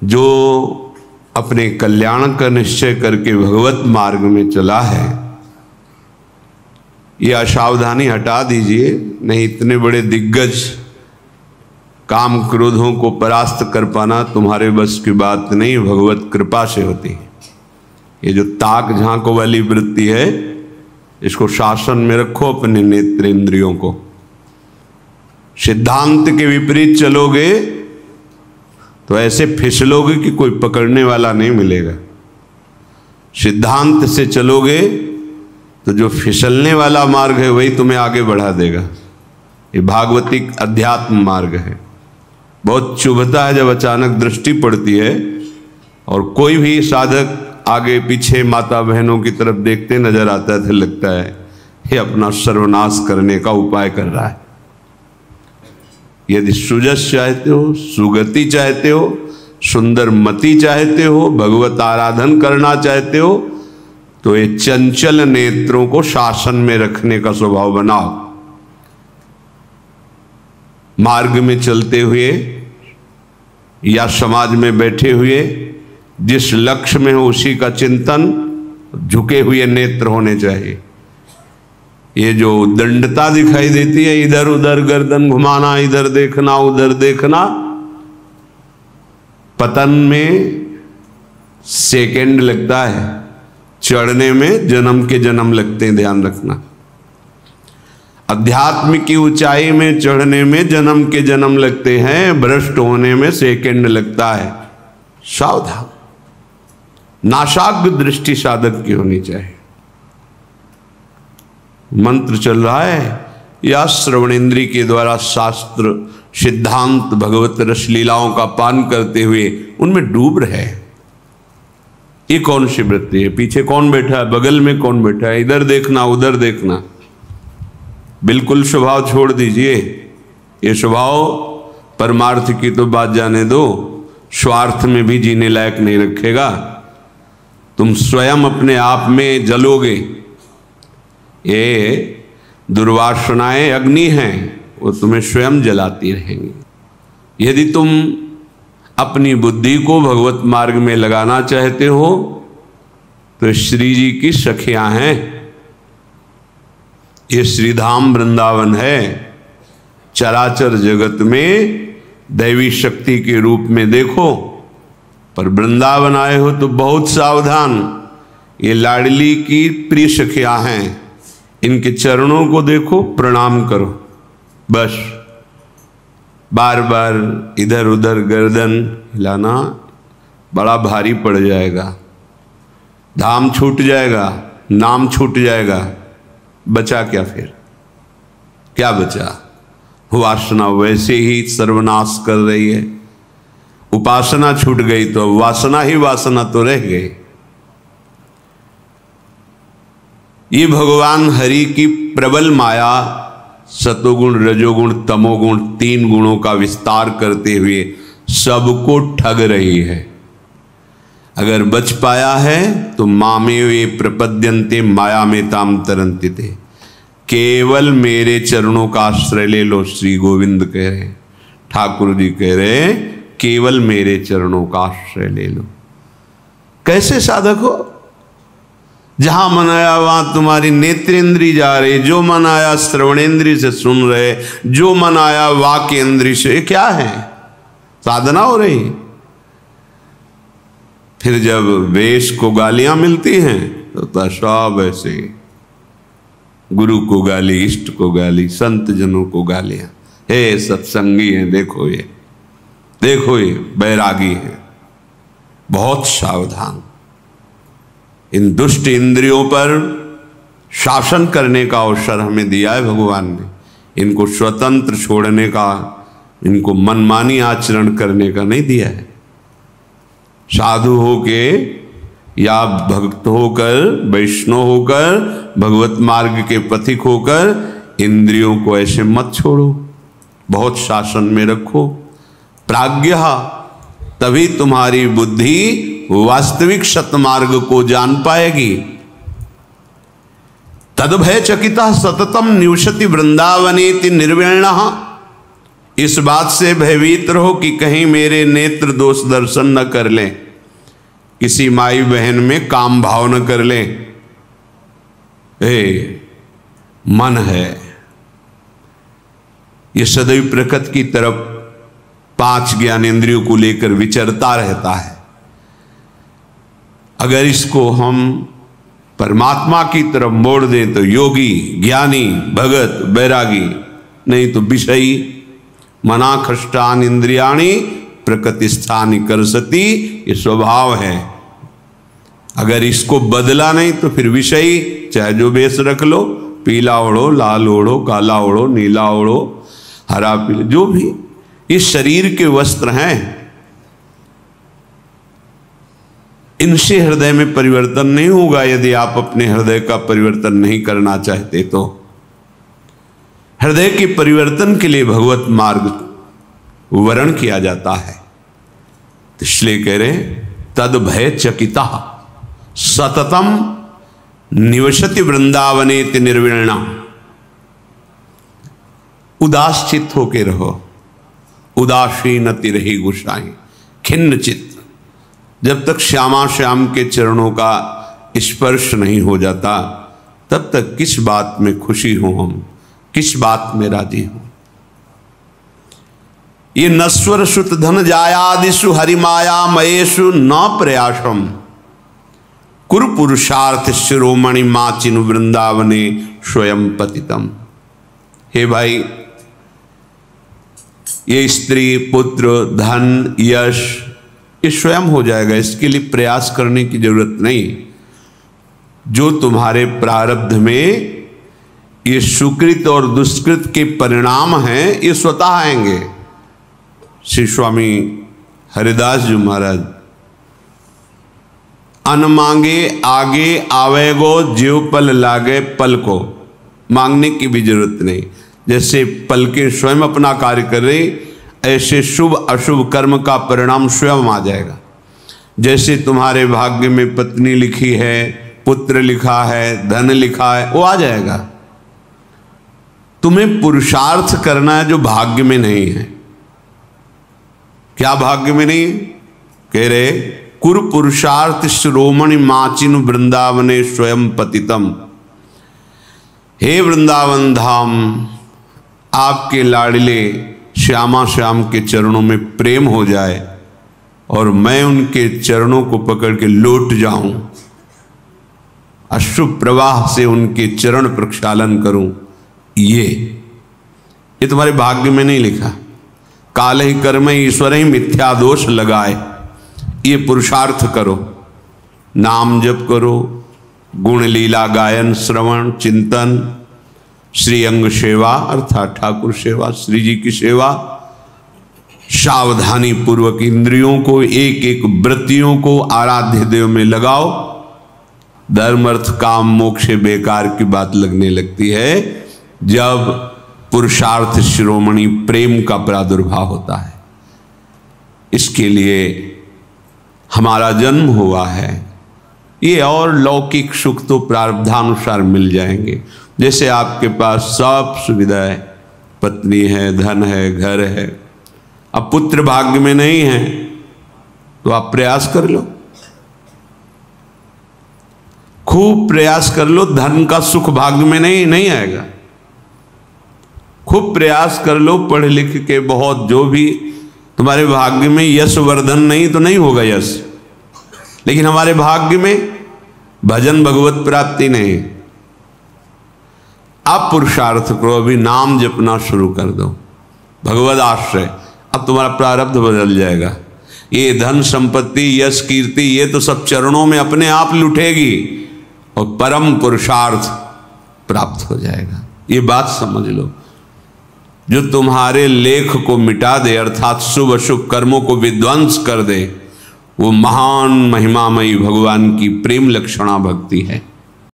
जो अपने कल्याण का निश्चय करके भगवत मार्ग में चला है, ये असावधानी हटा दीजिए, नहीं इतने बड़े दिग्गज काम क्रोधों को परास्त कर पाना तुम्हारे बस की बात नहीं, भगवत कृपा से होती है। ये जो ताक झांको वाली वृत्ति है, इसको शासन में रखो अपने नेत्र इंद्रियों को। सिद्धांत के विपरीत चलोगे तो ऐसे फिसलोगे कि कोई पकड़ने वाला नहीं मिलेगा। सिद्धांत से चलोगे तो जो फिसलने वाला मार्ग है वही तुम्हें आगे बढ़ा देगा। ये भागवतिक अध्यात्म मार्ग है। बहुत चुभता है जब अचानक दृष्टि पड़ती है और कोई भी साधक आगे पीछे माता बहनों की तरफ देखते नजर आता है, तो लगता है ये अपना सर्वनाश करने का उपाय कर रहा है। यदि सुजस चाहते हो, सुगति चाहते हो, सुंदर मति चाहते हो, भगवत आराधन करना चाहते हो, तो ये चंचल नेत्रों को शासन में रखने का स्वभाव बनाओ। मार्ग में चलते हुए या समाज में बैठे हुए जिस लक्ष्य में हो उसी का चिंतन, झुके हुए नेत्र होने चाहिए। ये जो दंडता दिखाई देती है, इधर उधर गर्दन घुमाना, इधर देखना उधर देखना, पतन में सेकंड लगता है, चढ़ने में जन्म के जन्म लगते हैं, ध्यान रखना। अध्यात्म की ऊंचाई में चढ़ने में जन्म के जन्म लगते हैं, भ्रष्ट होने में सेकंड लगता है। सावधान, नाशाग्र दृष्टि साधक की होनी चाहिए। मंत्र चल रहा है या श्रवणेन्द्री के द्वारा शास्त्र सिद्धांत भगवत रसलीलाओं का पान करते हुए उनमें डूब रहे। ये कौन सी वृत्ति है? पीछे कौन बैठा है, बगल में कौन बैठा है, इधर देखना उधर देखना। बिल्कुल स्वभाव छोड़ दीजिए। ये स्वभाव परमार्थ की तो बात जाने दो, स्वार्थ में भी जीने लायक नहीं रखेगा। तुम स्वयं अपने आप में जलोगे। ये दुर्वासनाएं अग्नि हैं, वो तुम्हें स्वयं जलाती रहेंगी। यदि तुम अपनी बुद्धि को भगवत मार्ग में लगाना चाहते हो तो श्री जी की सखियां हैं। ये श्रीधाम वृंदावन है। चराचर जगत में दैवी शक्ति के रूप में देखो, पर वृंदावन आए हो तो बहुत सावधान। ये लाडली की प्रिय सखियां हैं, इनके चरणों को देखो, प्रणाम करो, बस। बार बार इधर उधर गर्दन हिलाना बड़ा भारी पड़ जाएगा। धाम छूट जाएगा, नाम छूट जाएगा, बचा क्या फिर? क्या बचा? वासना वैसे ही सर्वनाश कर रही है। उपासना छूट गई तो वासना ही वासना तो रह गई। ये भगवान हरि की प्रबल माया सतोगुण रजोगुण तमोगुण तीन गुणों का विस्तार करते हुए सबको ठग रही है। अगर बच पाया है तो मामे वे प्रपद्यन्ते माया में ताम तरंति थे। केवल मेरे चरणों का आश्रय ले लो, श्री गोविंद कह रहे, ठाकुर जी कह रहे, केवल मेरे चरणों का आश्रय ले लो। कैसे साधक हो? जहां मन आया वहां तुम्हारी नेत्रेंद्री जा रही, जो मन आया श्रवणेंद्री से सुन रहे, जो मन आया वाक्येंद्री से। क्या है? साधना हो रही। फिर जब वेश को गालियां मिलती हैं तो सब ऐसे, गुरु को गाली, इष्ट को गाली, संत जनों को गालियां। हे सत्संगी है, देखो ये, देखो ये बैरागी है। बहुत सावधान। इन दुष्ट इंद्रियों पर शासन करने का अवसर हमें दिया है भगवान ने। इनको स्वतंत्र छोड़ने का, इनको मनमानी आचरण करने का नहीं दिया है। साधु होके या भक्त होकर, वैष्णव होकर, भगवत मार्ग के पथिक होकर इंद्रियों को ऐसे मत छोड़ो, बहुत शासन में रखो। प्राज्ञः, तभी तुम्हारी बुद्धि वास्तविक सतमार्ग को जान पाएगी। तद्भय चकिता सततम निवसति वृंदावनेति निर्विण्णः। इस बात से भयभीत रहो कि कहीं मेरे नेत्र दोष दर्शन न कर लें, किसी माई बहन में काम भाव न कर लें। मन है ये सदैव प्रकृति की तरफ 5 ज्ञानेंद्रियों को लेकर विचरता रहता है। अगर इसको हम परमात्मा की तरफ मोड़ दें तो योगी, ज्ञानी, भगत, बैरागी, नहीं तो विषयी। मना खष्टान इंद्रियाणी प्रकृति स्थानी करसती, ये स्वभाव है। अगर इसको बदला नहीं तो फिर विषयी, चाहे जो बेस रख लो, पीला ओढ़ो, लाल ओढ़ो, काला ओढ़ो, नीला ओढ़ो, हरा पीला, जो भी इस शरीर के वस्त्र हैं, इनसे हृदय में परिवर्तन नहीं होगा यदि आप अपने हृदय का परिवर्तन नहीं करना चाहते तो। हृदय के परिवर्तन के लिए भगवत मार्ग वर्ण किया जाता है। इसलिए कह रहे तद भय चकिता सततम निवसति वृंदावनेति निर्विण्णा। उदास चित्त होके रहो, उदासीनति रही गुसाई, खिन्न चित्त। जब तक श्यामा श्याम के चरणों का स्पर्श नहीं हो जाता तब तक किस बात में खुशी हो, हम किस बात में राजी हो। ये नश्वर सुत धन जायादिषु हरिमाया मयेषु न प्रयासम कुरु पुरुषार्थ शिरोमणि माचिनु वृंदावने स्वयं पतितम। हे भाई, ये स्त्री, पुत्र, धन, यश ये स्वयं हो जाएगा, इसके लिए प्रयास करने की जरूरत नहीं। जो तुम्हारे प्रारब्ध में ये सुकृत और दुष्कृत के परिणाम हैं, ये स्वतः आएंगे। श्री स्वामी हरिदास जी महाराज, अन मांगे आगे आवेगो, जीव पल लागे पल को। मांगने की भी जरूरत नहीं, जैसे पलकें स्वयं अपना कार्य कर रही, ऐसे शुभ अशुभ कर्म का परिणाम स्वयं आ जाएगा। जैसे तुम्हारे भाग्य में पत्नी लिखी है, पुत्र लिखा है, धन लिखा है, वो आ जाएगा। तुम्हें पुरुषार्थ करना है जो भाग्य में नहीं है। क्या भाग्य में नहीं? कह रहे कुरु पुरुषार्थ श्रोमणि माचिनु वृंदावने स्वयं पतितम। हे वृंदावन धाम, आपके लाडले श्यामा श्याम के चरणों में प्रेम हो जाए और मैं उनके चरणों को पकड़ के लौट जाऊं, अश्रु प्रवाह से उनके चरण प्रक्षालन करूं, ये तुम्हारे भाग्य में नहीं लिखा। काल ही कर्म ईश्वर ही मिथ्या दोष लगाए, ये पुरुषार्थ करो, नाम जप करो, गुण लीला गायन, श्रवण, चिंतन, श्री अंग सेवा अर्थात ठाकुर सेवा, श्री जी की सेवा, सावधानी पूर्वक इंद्रियों को, एक एक वृत्तियों को आराध्य देव में लगाओ। धर्म अर्थ काम मोक्ष बेकार की बात लगने लगती है जब पुरुषार्थ शिरोमणि प्रेम का प्रादुर्भाव होता है। इसके लिए हमारा जन्म हुआ है। ये और लौकिक सुख तो प्रारब्धानुसार मिल जाएंगे। जैसे आपके पास सब सुविधा है, पत्नी है, धन है, घर है, अब पुत्र भाग्य में नहीं है तो आप प्रयास कर लो, खूब प्रयास कर लो। धन का सुख भाग्य में नहीं आएगा। खूब प्रयास कर लो, पढ़ लिख के बहुत, जो भी तुम्हारे भाग्य में यश वर्धन नहीं तो नहीं होगा यश, लेकिन हमारे भाग्य में भजन भगवत प्राप्ति नहीं। आप पुरुषार्थ करो, अभी नाम जपना शुरू कर दो, भगवद आश्रय, अब तुम्हारा प्रारब्ध बदल जाएगा। ये धन संपत्ति यश कीर्ति ये तो सब चरणों में अपने आप लुटेगी और परम पुरुषार्थ प्राप्त हो जाएगा। ये बात समझ लो। जो तुम्हारे लेख को मिटा दे अर्थात शुभ अशुभ कर्मों को विध्वंस कर दे, वो महान महिमामयी भगवान की प्रेम लक्षणा भक्ति है।